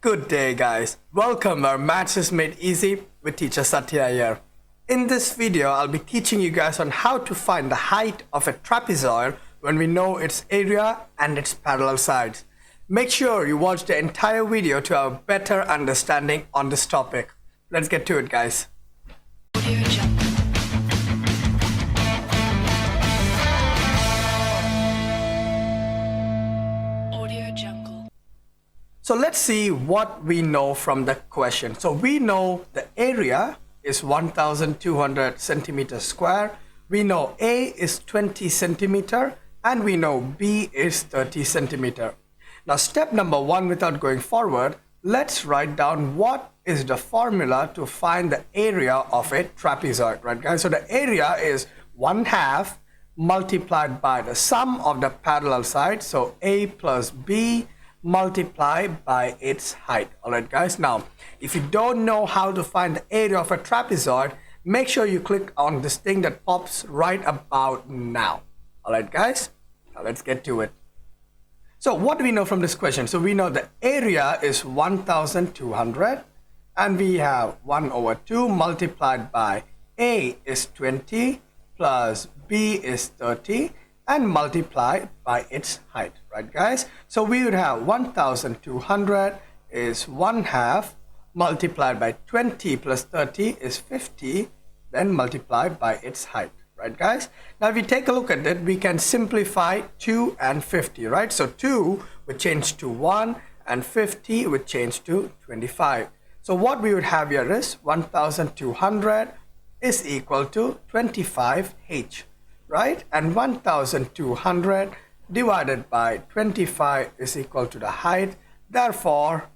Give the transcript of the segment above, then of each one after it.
Good day guys, welcome where Maths is made easy with teacher Satya here. In this video I'll be teaching you guys on how to find the height of a trapezoid when we know its area and its parallel sides. Make sure you watch the entire video to have a better understanding on this topic. Let's get to it guys. So let's see what we know from the question. So we know the area is 1200 centimeters square. We know A is 20 centimeter and we know B is 30 centimeter. Now step number one, without going forward, let's write down what is the formula to find the area of a trapezoid, right guys? So the area is 1/2 multiplied by the sum of the parallel sides. So A plus B multiplied by its height. Alright guys, now if you don't know how to find the area of a trapezoid, make sure you click on this thing that pops right about now. Alright guys, now let's get to it. So what do we know from this question? So we know the area is 1200 and we have 1/2 multiplied by A is 20 plus B is 30 and multiply by its height, right guys? So we would have 1200 is 1/2 multiplied by 20 plus 30 is 50, then multiply by its height, right guys? Now if we take a look at it, we can simplify 2 and 50, right? So 2 would change to 1 and 50 would change to 25. So what we would have here is 1200 is equal to 25h. Right? And 1200 divided by 25 is equal to the height. Therefore,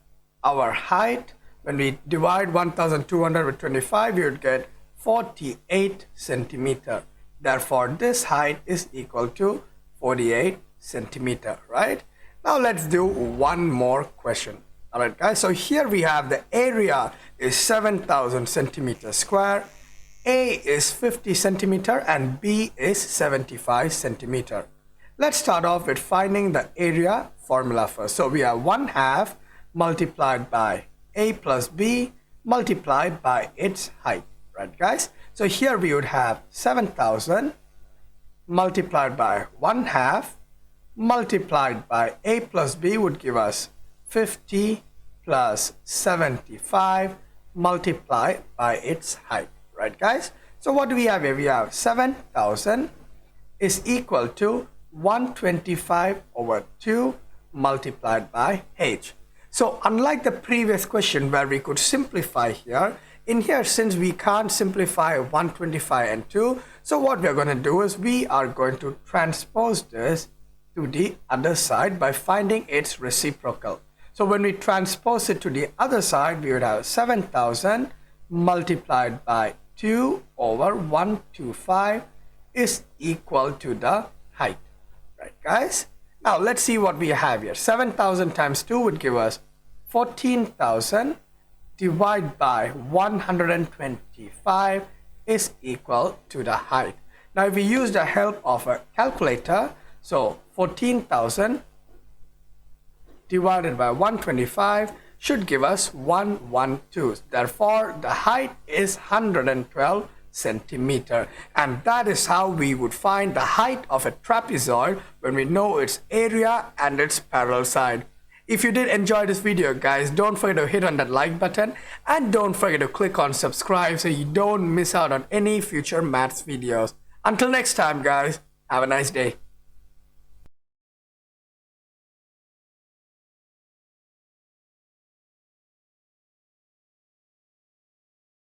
our height, when we divide 1200 with 25, we would get 48 centimeter. Therefore, this height is equal to 48 centimeter, right? Now, let's do one more question. All right, guys. So here we have the area is 7,000 centimeters square. A is 50 centimeter and B is 75 centimeter. Let's start off with finding the area formula first. So we have 1/2 multiplied by A plus B multiplied by its height, right guys? So here we would have 7,000 multiplied by 1/2 multiplied by A plus B would give us 50 plus 75 multiplied by its height. Right guys, so what do we have here? We have 7,000 is equal to 125/2 multiplied by h. So unlike the previous question where we could simplify here, in here since we can't simplify 125 and 2, so what we're going to do is we are going to transpose this to the other side by finding its reciprocal. So when we transpose it to the other side, we would have 7,000 multiplied by 2/125 is equal to the height, right guys? Now let's see what we have here. 7,000 times 2 would give us 14,000 divided by 125 is equal to the height. Now if we use the help of a calculator, so 14,000 divided by 125 should give us 112. Therefore, the height is 112 centimeter. And that is how we would find the height of a trapezoid when we know its area and its parallel side. If you did enjoy this video, guys, don't forget to hit on that like button and don't forget to click on subscribe so you don't miss out on any future maths videos. Until next time, guys, have a nice day.